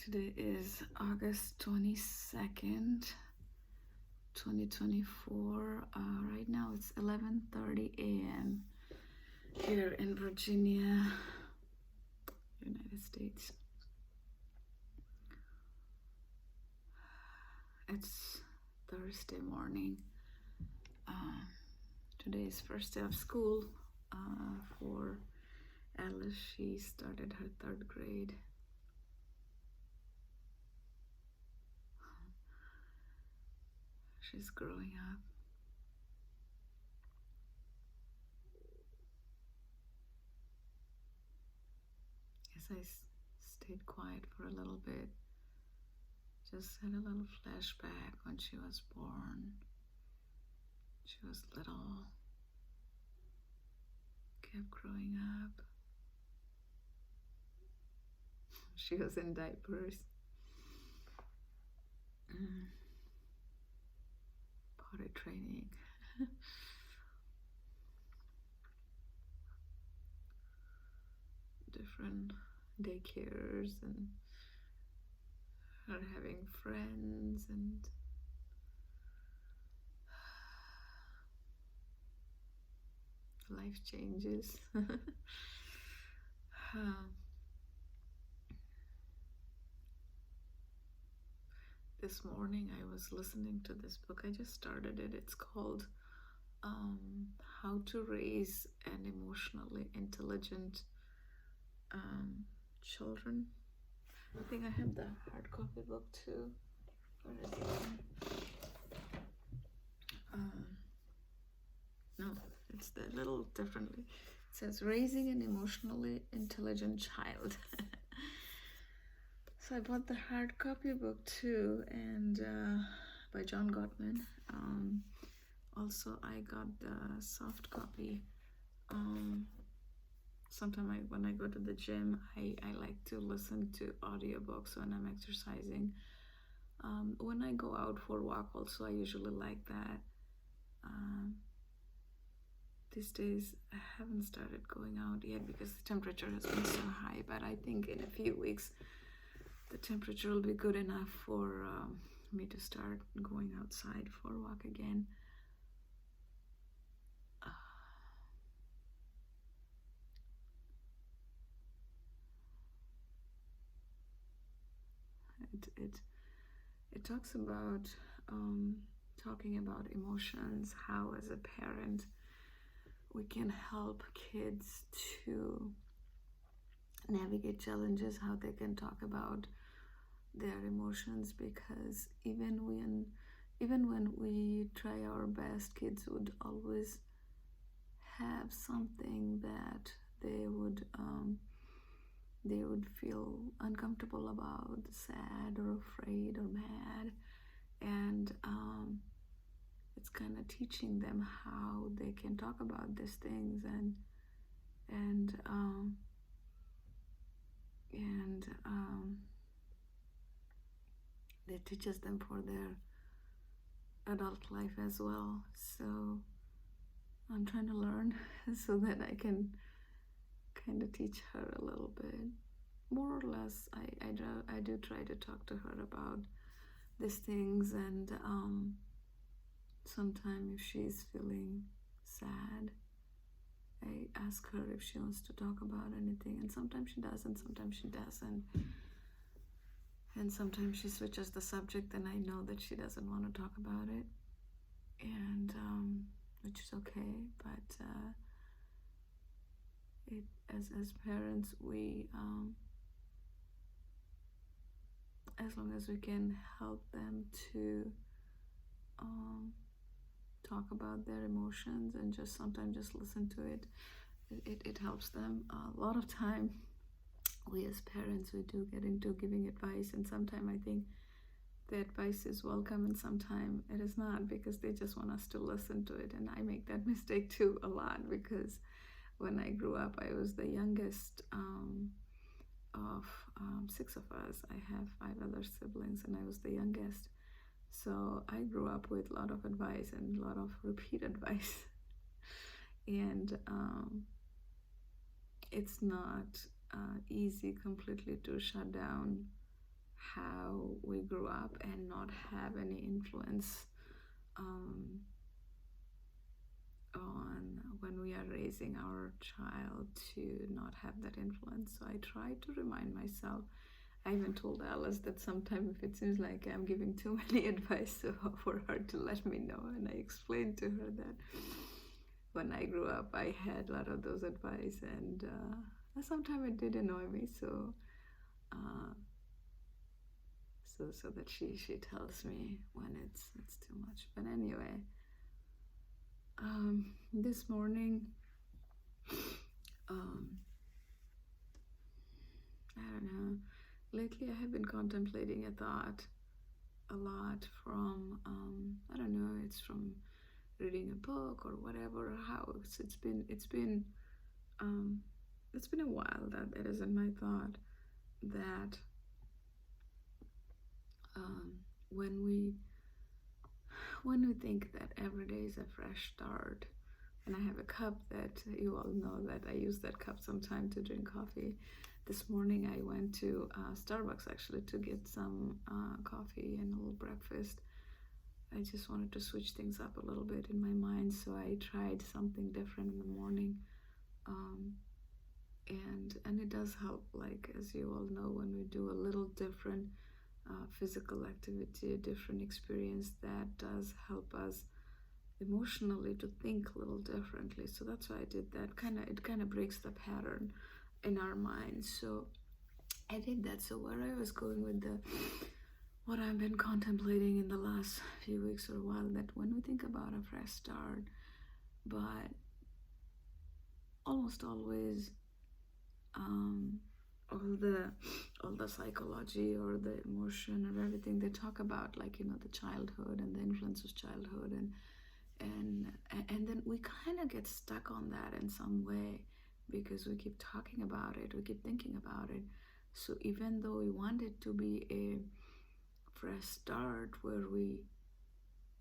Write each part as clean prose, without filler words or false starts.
Today is August 22nd, 2024. Right now it's 11:30 a.m. here in Virginia, United States. It's Thursday morning. Today is first day of school for Alice. She started her third grade. She's growing up. As I stayed quiet for a little bit, just had a little flashback when she was born. She was little, kept growing up. She was in diapers. Potty training. Different daycares and her having friends and life changes. This morning I was listening to this book. I just started it. It's called How to Raise an Emotionally Intelligent Children. I think I have the hard copy book too. Where is it? No, it's a little differently. It says Raising an Emotionally Intelligent Child. So I bought the hard copy book too, and by John Gottman. Also, I got the soft copy. Sometimes when I go to the gym, I like to listen to audiobooks when I'm exercising. When I go out for a walk also, I usually like that. These days, I haven't started going out yet because the temperature has been so high, but I think in a few weeks, the temperature will be good enough for me to start going outside for a walk again. It talks about talking about emotions, how as a parent we can help kids to navigate challenges, how they can talk about their emotions, because even when we try our best, kids would always have something that they would feel uncomfortable about, sad or afraid or mad, and it's kind of teaching them how they can talk about these things and it teaches them for their adult life as well. So I'm trying to learn so that I can kind of teach her a little bit. More or less, I do try to talk to her about these things, and sometimes if she's feeling sad, I ask her if she wants to talk about anything, and sometimes she does and sometimes she doesn't. And sometimes she switches the subject and I know that she doesn't want to talk about it, and which is okay, but as parents, we as long as we can help them to talk about their emotions and just sometimes just listen to it, it helps them. A lot of time we as parents, we do get into giving advice, and sometimes I think the advice is welcome and sometimes it is not, because they just want us to listen to it. And I make that mistake too a lot, because when I grew up, I was the youngest of 6 of us. I have 5 other siblings and I was the youngest. So I grew up with a lot of advice and a lot of repeat advice. And it's not easy completely to shut down how we grew up and not have any influence um, on when we are raising our child, to not have that influence. So I try to remind myself. I even told Alice that sometimes if it seems like I'm giving too many advice for her to let me know. And I explained to her that when I grew up, I had a lot of those advice, and sometimes it did annoy me. Uh, so that she tells me when it's too much. But anyway, this morning, um, I don't know. Lately, I have been contemplating a thought a lot from I don't know. It's from reading a book or whatever. How um, it's been a while that it is in my thought that um, when we think that every day is a fresh start, and I have a cup that you all know that I use that cup sometime to drink coffee. This morning I went to Starbucks actually to get some coffee and a little breakfast. I just wanted to switch things up a little bit in my mind, so I tried something different in the morning. Um, and it does help, like as you all know, when we do a little different physical activity, a different experience, that does help us emotionally to think a little differently. So that's why I did that. It kind of breaks the pattern in our minds. So I did that. So where I was going with what I've been contemplating in the last few weeks or a while, that when we think about a fresh start, but almost always all the psychology or the emotion or everything they talk about, like the childhood and the influence of childhood, and then we kind of get stuck on that in some way because we keep talking about it, we keep thinking about it. So even though we want it to be a fresh start where we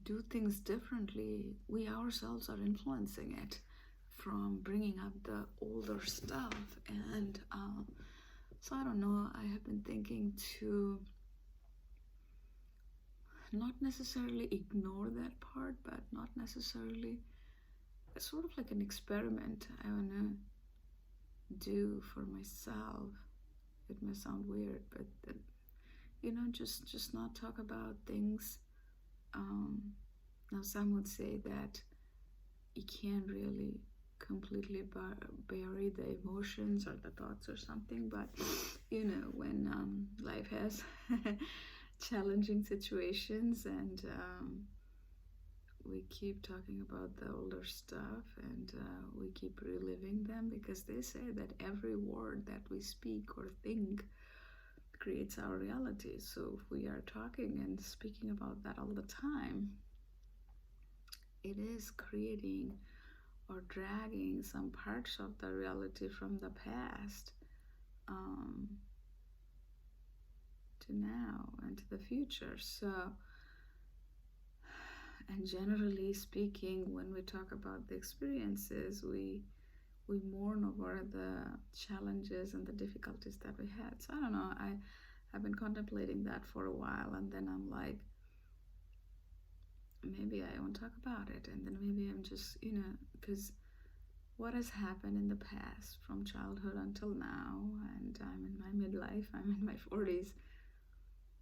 do things differently, we ourselves are influencing it from bringing up the older stuff. And so I don't know, I have been thinking to not necessarily ignore that part, but not necessarily, it's sort of like an experiment I want to do for myself. It may sound weird, but just not talk about things. Now some would say that you can't really completely bury the emotions or the thoughts or something, but when life has challenging situations, and we keep talking about the older stuff, and we keep reliving them, because they say that every word that we speak or think creates our reality. So if we are talking and speaking about that all the time, it is creating or dragging some parts of the reality from the past to now and to the future. So, and generally speaking, when we talk about the experiences, we mourn over the challenges and the difficulties that we had. So I don't know, I've been contemplating that for a while, and then I'm like, maybe I won't talk about it, and then maybe I'm just, because what has happened in the past from childhood until now, and I'm in my midlife, I'm in my 40s,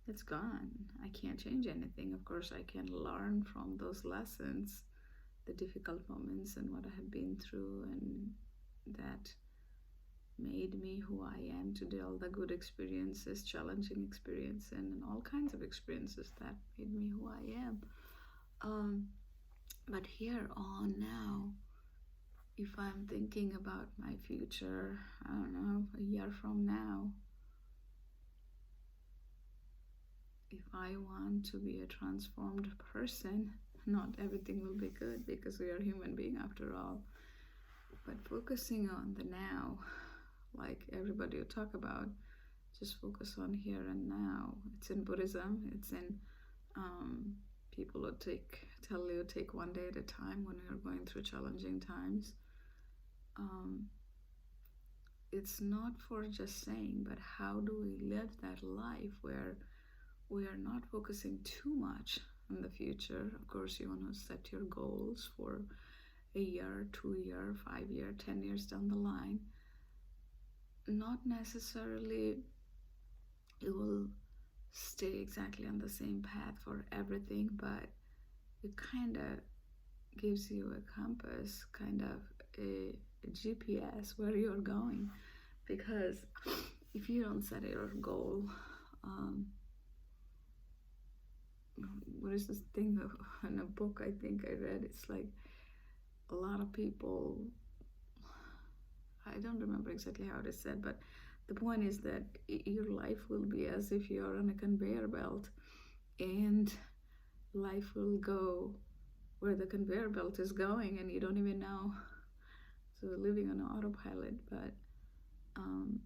it's gone. I can't change anything. Of course, I can learn from those lessons, the difficult moments and what I have been through, and that made me who I am today, all the good experiences, challenging experiences, and all kinds of experiences that made me who I am. But here on now, if I'm thinking about my future, I don't know, a year from now, if I want to be a transformed person, not everything will be good because we are human beings after all, but focusing on the now, like everybody will talk about, just focus on here and now. It's in Buddhism, it's in people will tell you take one day at a time when you're going through challenging times. it's not for just saying, but how do we live that life where we are not focusing too much on the future. Of course, you want to set your goals for a year, 2 year, 5 year, 10 years down the line. Not necessarily it will stay exactly on the same path for everything, but it kind of gives you a compass, kind of a GPS where you're going. Because if you don't set your goal, what is this thing in a book I think I read? It's like a lot of people, I don't remember exactly how it is said, but the point is that your life will be as if you're on a conveyor belt, and life will go where the conveyor belt is going and you don't even know. So living on autopilot. But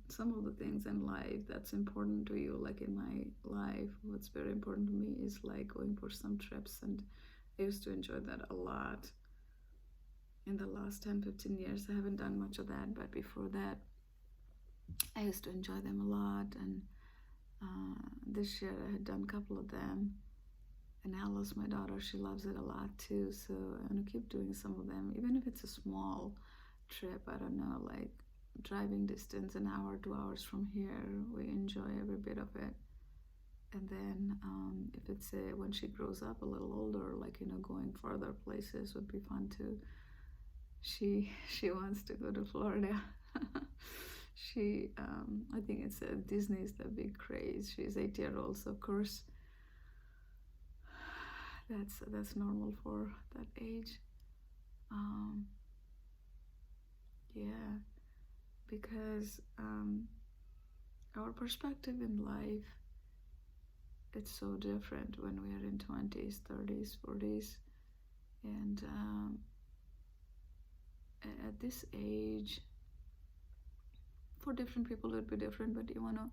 some of the things in life that's important to you, like in my life, what's very important to me is like going for some trips, and I used to enjoy that a lot. In the last 10-15 years I haven't done much of that, but before that I used to enjoy them a lot. And this year I had done a couple of them, and Alice, my daughter, she loves it a lot too, so I'm gonna keep doing some of them, even if it's a small trip. I don't know, like driving distance, an hour, 2 hours from here. We enjoy every bit of it. And then if it's when she grows up a little older, like going further places would be fun too. She wants to go to Florida. She I think it's Disney is the big craze. She's 8 years old, so of course that's normal for that age. Yeah, because our perspective in life, it's so different when we are in 20s, 30s, 40s, and at this age, for different people it would be different, but you want to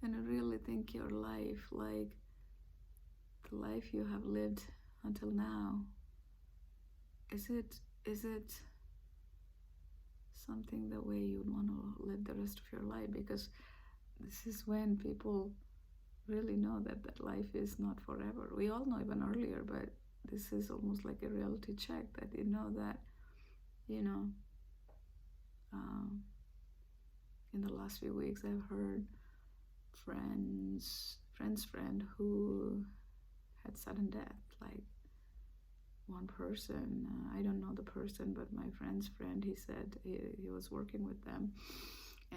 really think your life, like the life you have lived until now, is it something the way you'd want to live the rest of your life? Because this is when people really know that life is not forever. We all know even earlier, but this is almost like a reality check that that in the last few weeks I've heard friend's friend who had sudden death. Like one person, I don't know the person, but my friend's friend, he said he was working with them,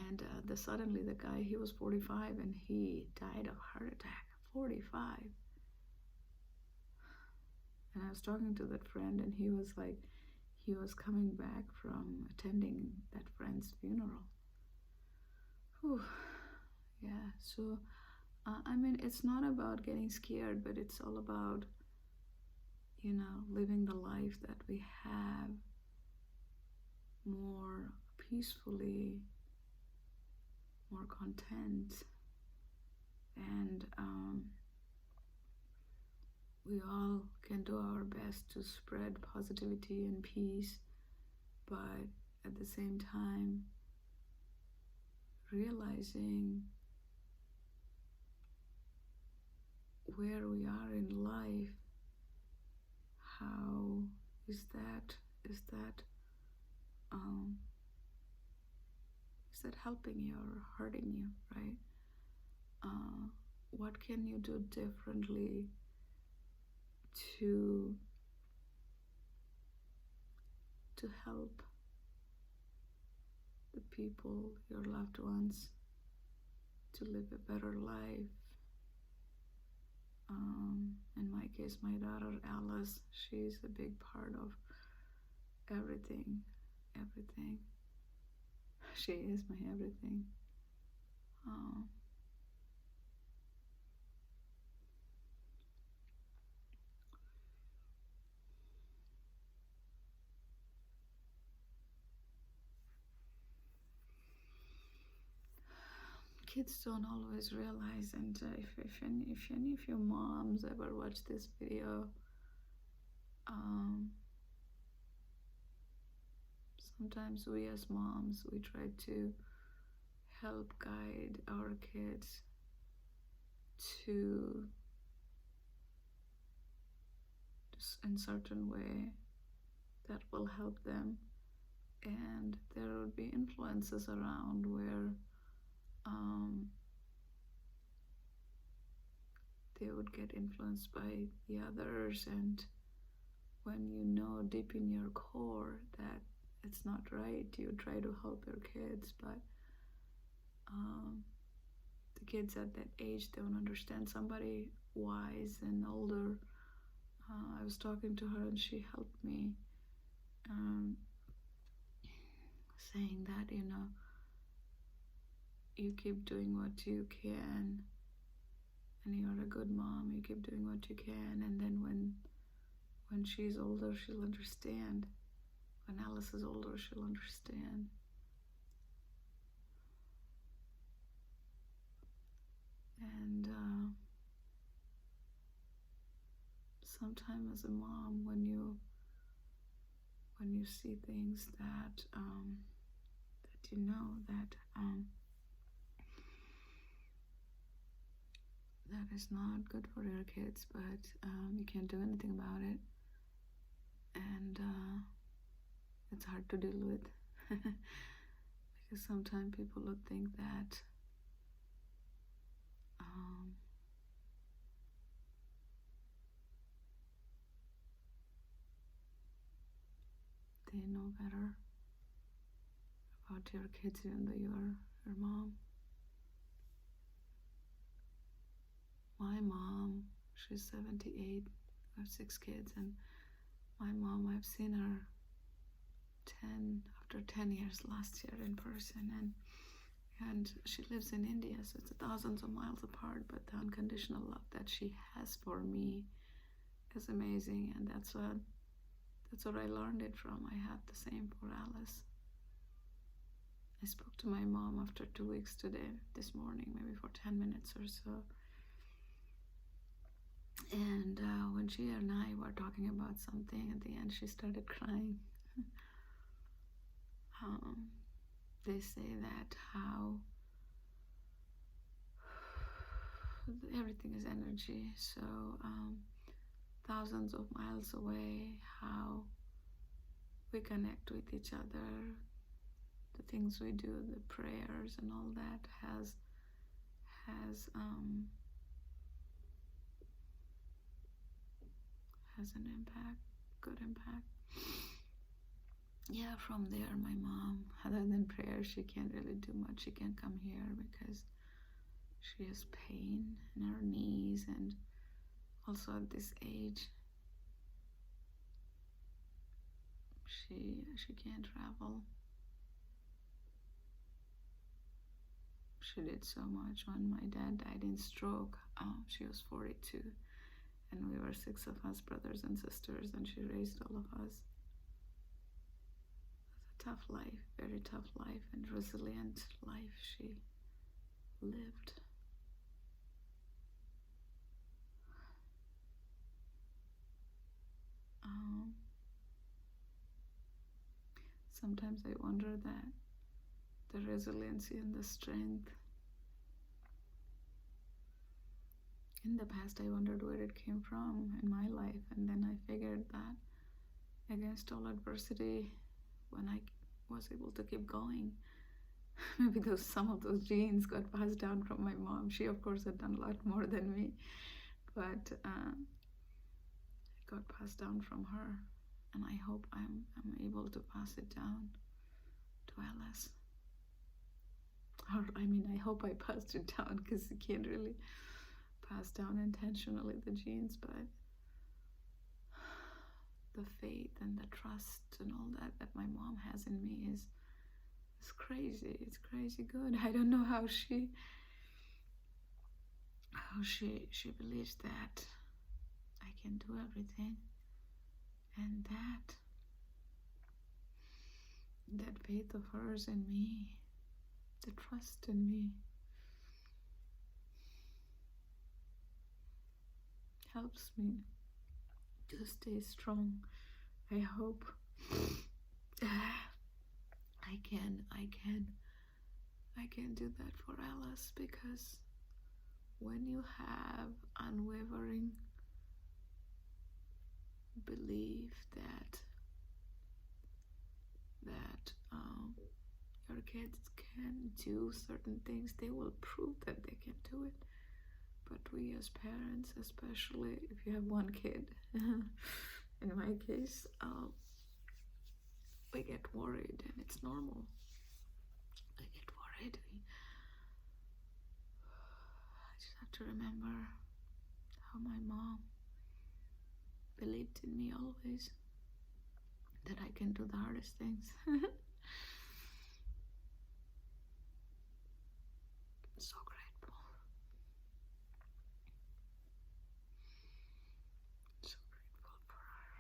and suddenly the guy, he was 45 and he died of heart attack. 45. And I was talking to that friend, and he was like, he was coming back from attending that friend's funeral. Whew. Yeah, so I mean, it's not about getting scared, but it's all about living the life that we have more peacefully, more content, and we all can do our best to spread positivity and peace, but at the same time realizing where we are in life. How is that helping you or hurting you, right? What can you do differently to help the people, your loved ones, to live a better life? In my case, my daughter Alice, she's a big part of everything. She is my everything. Kids don't always realize, and if any of your moms ever watch this video, sometimes we as moms, we try to help guide our kids to in certain way that will help them. And there would be influences around where they would get influenced by the others, and when you know deep in your core that it's not right, you try to help your kids, but the kids at that age don't understand. Somebody wise and older, I was talking to her and she helped me, saying that, you keep doing what you can, and you're a good mom, you keep doing what you can, and then when she's older, she'll understand. When Alice is older, she'll understand. And sometimes as a mom, when you see things that you know that that is not good for your kids, but you can't do anything about it, and it's hard to deal with because sometimes people would think that they know better about your kids even though you're your mom. My mom, she's 78, I have 6 kids, and my mom, I've seen her after 10 years last year in person, and she lives in India, so it's thousands of miles apart, but the unconditional love that she has for me is amazing, and that's what I learned it from. I have the same for Alice. I spoke to my mom after 2 weeks this morning, maybe for 10 minutes or so. And when she and I were talking about something, at the end she started crying. They say that how everything is energy, so thousands of miles away, how we connect with each other, the things we do, the prayers and all that has an impact, good impact. Yeah, from there, my mom, other than prayer, she can't really do much. She can't come here because she has pain in her knees, and also at this age, she can't travel. She did so much. When my dad died in stroke, she was 42, and we were 6 of us, brothers and sisters, and she raised all of us. It was a tough life, very tough life, and resilient life she lived. Sometimes I wonder that the resiliency and the strength, in the past I wondered where it came from in my life, and then I figured that against all adversity, when I was able to keep going, maybe some of those genes got passed down from my mom. She of course had done a lot more than me, but it got passed down from her, and I hope I'm able to pass it down to Alice. Or I hope I passed it down, because you can't really pass down intentionally the genes, but the faith and the trust and all that my mom has in me is crazy. It's crazy good. I don't know how she believes that I can do everything, and that faith of hers in me, the trust in me, helps me to stay strong. I hope I can I can do that for Alice, because when you have unwavering belief that your kids can do certain things, they will prove that they can do it. But we as parents, especially if you have one kid, in my case, we get worried, and it's normal. We get worried. I just have to remember how my mom believed in me always, that I can do the hardest things. So grateful. So grateful for her.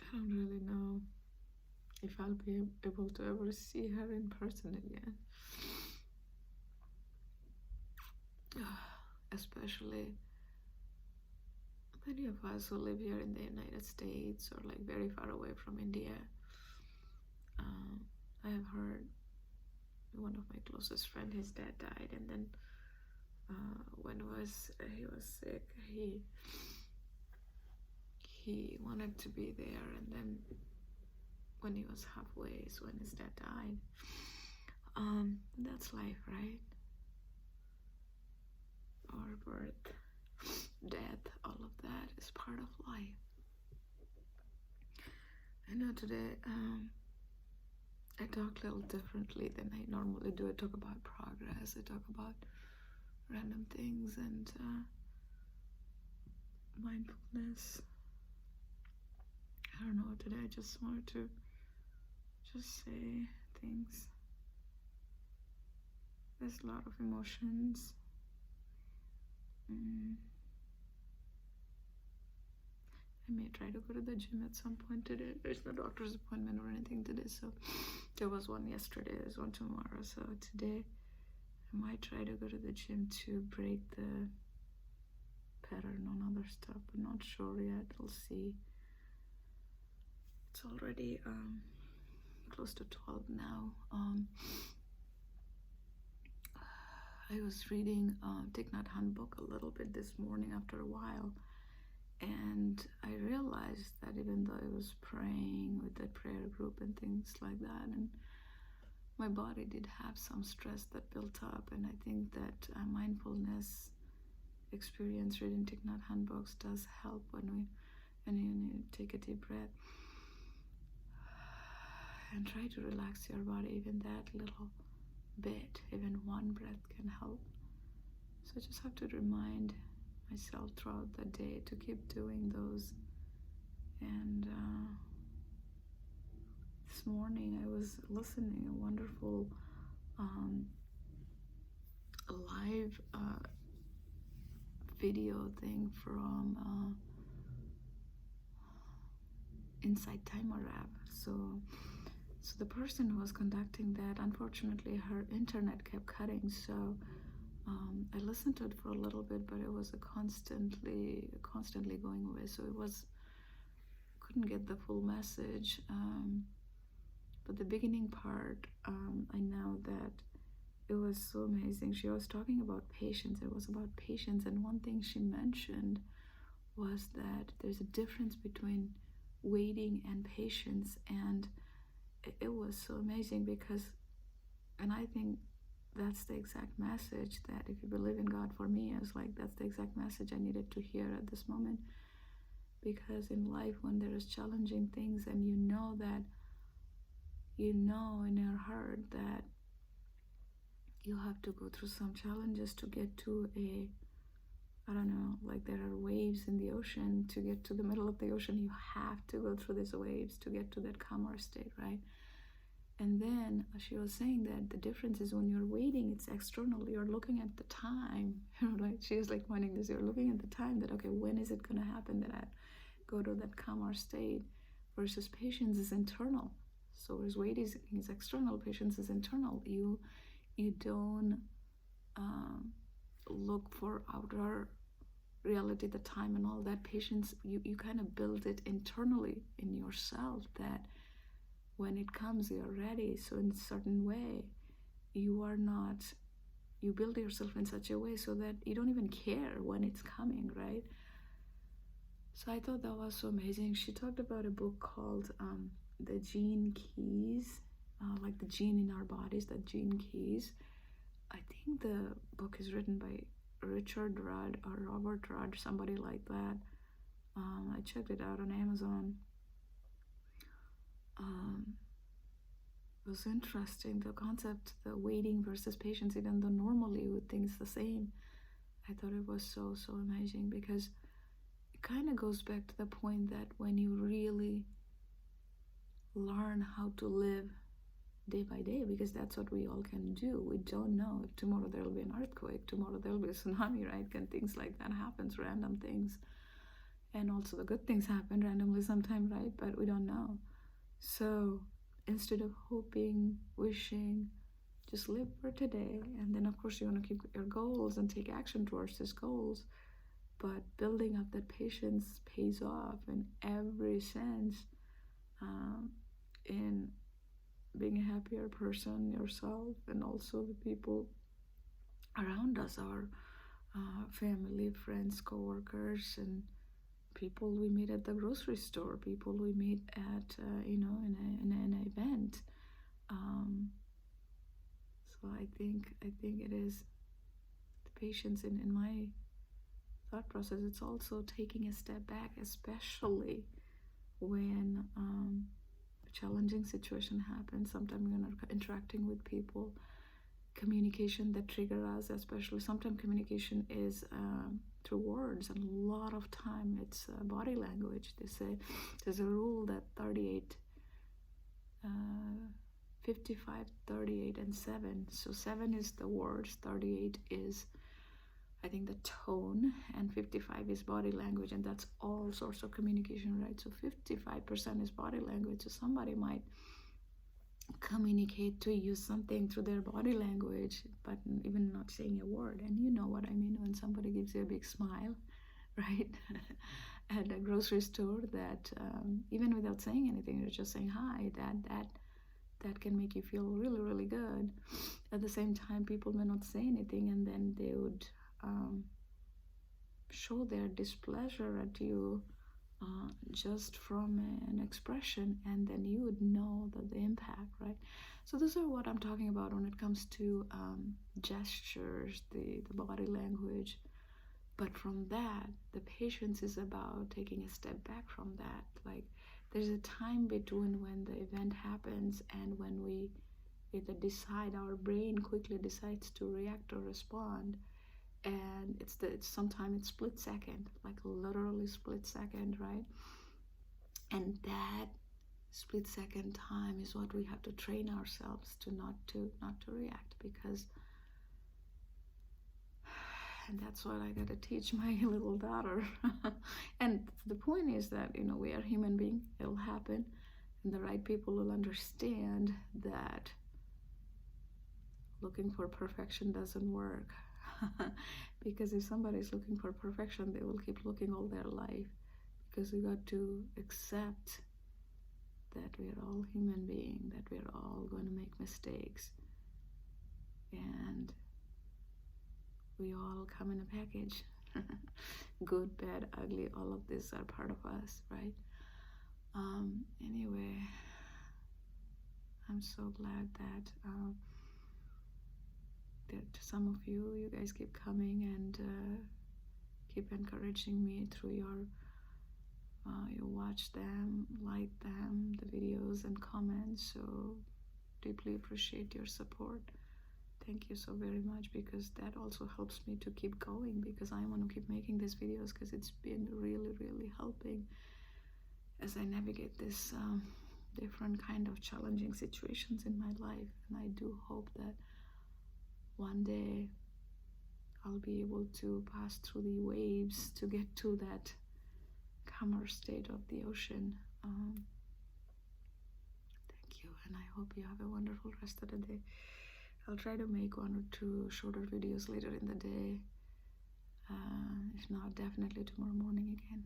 I don't really know if I'll be able to ever see her in person again. Especially many of us who live here in the United States, or like very far away from India. I have heard one of my closest friends, his dad died, and then when he was sick, he wanted to be there, and then when he was halfway is when his dad died. That's life, right? Or birth, death, all of that is part of life. I know today I talk a little differently than I normally do. I talk about progress, I talk about random things, and mindfulness. I don't know, today I just wanted to just say things. There's a lot of emotions. I may try to go to the gym at some point today. There's no doctor's appointment or anything today, so there was one yesterday, there's one tomorrow, so today I might try to go to the gym to break the pattern on other stuff, but not sure yet. We'll see. It's already close to 12 now. I was reading Thich Nhat Hanh book a little bit this morning after a while, and I realized that even though I was praying with the prayer group and things like that, and my body did have some stress that built up, and I think that mindfulness experience, reading Thich Nhat Hanh books, does help when you take a deep breath and try to relax your body. Even that little bit, even one breath can help. So I just have to remind myself throughout the day to keep doing those. And this morning I was listening a wonderful live video thing from Inside Timer app. So the person who was conducting that, unfortunately her internet kept cutting, so I listened to it for a little bit, but it was constantly going away, so couldn't get the full message. But the beginning part, I know that it was so amazing. She was talking about patience. It was about patience, and one thing she mentioned was that there's a difference between waiting and patience, and it was so amazing because, and I think that's the exact message that, if you believe in God, for me, is like, that's the exact message I needed to hear at this moment. Because in life, when there is challenging things, and you know in your heart that you have to go through some challenges to get to I don't know, like there are waves in the ocean. To get to the middle of the ocean, you have to go through these waves to get to that calmer state, right? And then she was saying that the difference is when you're waiting, it's external. You're looking at the time, like she was like pointing this, you're looking at the time that, okay, when is it going to happen that I go to that calmer state? Versus patience is internal. So whereas waiting is external, patience is internal. You don't look for outer reality, the time and all that patience, you kind of build it internally in yourself, that when it comes, you're ready. So in a certain way, you are not, you build yourself in such a way so that you don't even care when it's coming, right? So I thought that was so amazing. She talked about a book called The Gene Keys, like the gene in our bodies, the gene keys. I think the book is written by Richard Rudd or Robert Rudd, somebody like that. I checked it out on Amazon. It was interesting, the concept, the waiting versus patience, even though normally we would think it's the same. I thought it was so, so amazing, because it kind of goes back to the point that when you really learn how to live day by day, because that's what we all can do. We don't know if tomorrow there will be an earthquake, tomorrow there will be a tsunami, right? And things like that happens, random things. And also the good things happen randomly sometimes, right? But we don't know. So instead of hoping, wishing, just live for today. And then of course you want to keep your goals and take action towards these goals. But building up that patience pays off in every sense, in being a happier person yourself, and also the people around us, our family, friends, co-workers, and people we meet at the grocery store, people we meet at in an event. So I think it is the patience in my thought process. It's also taking a step back, especially when a challenging situation happens. Sometimes we're not interacting with people, communication that trigger us, especially sometimes communication is through words, and a lot of time it's body language. They say there's a rule that 38 55, 38, and 7. So 7 is the words, 38 is, I think, the tone, and 55 is body language, and that's all sorts of communication, right? So 55% is body language. So somebody might communicate to you something through their body language, but even not saying a word. And you know what I mean when somebody gives you a big smile, right? At a grocery store, that even without saying anything, you're just saying hi, that can make you feel really, really good. At the same time, people may not say anything, and then they would show their displeasure at you just from an expression, and then you would know that the impact, right? So those are what I'm talking about when it comes to gestures, the body language. But from that, the patience is about taking a step back from that. Like, there's a time between when the event happens and when we either decide, our brain quickly decides to react or respond. And it's sometimes it's split second, like literally split second, right? And that split second time is what we have to train ourselves to not to react, because, and that's what I got to teach my little daughter. And the point is that, we are human beings, it'll happen, and the right people will understand that looking for perfection doesn't work. Because if somebody is looking for perfection, they will keep looking all their life, because we got to accept that we're all human beings, that we're all going to make mistakes, and we all come in a package. Good, bad, ugly, all of these are part of us, right? Anyway, I'm so glad that some of you guys keep coming and keep encouraging me through your you watch them, like them, the videos and comments. So deeply appreciate your support. Thank you so very much, because that also helps me to keep going, because I want to keep making these videos, because it's been really, really helping as I navigate this different kind of challenging situations in my life. And I do hope that one day I'll be able to pass through the waves to get to that calmer state of the ocean. Thank you, and I hope you have a wonderful rest of the day. I'll try to make 1 or 2 shorter videos later in the day. If not, definitely tomorrow morning again.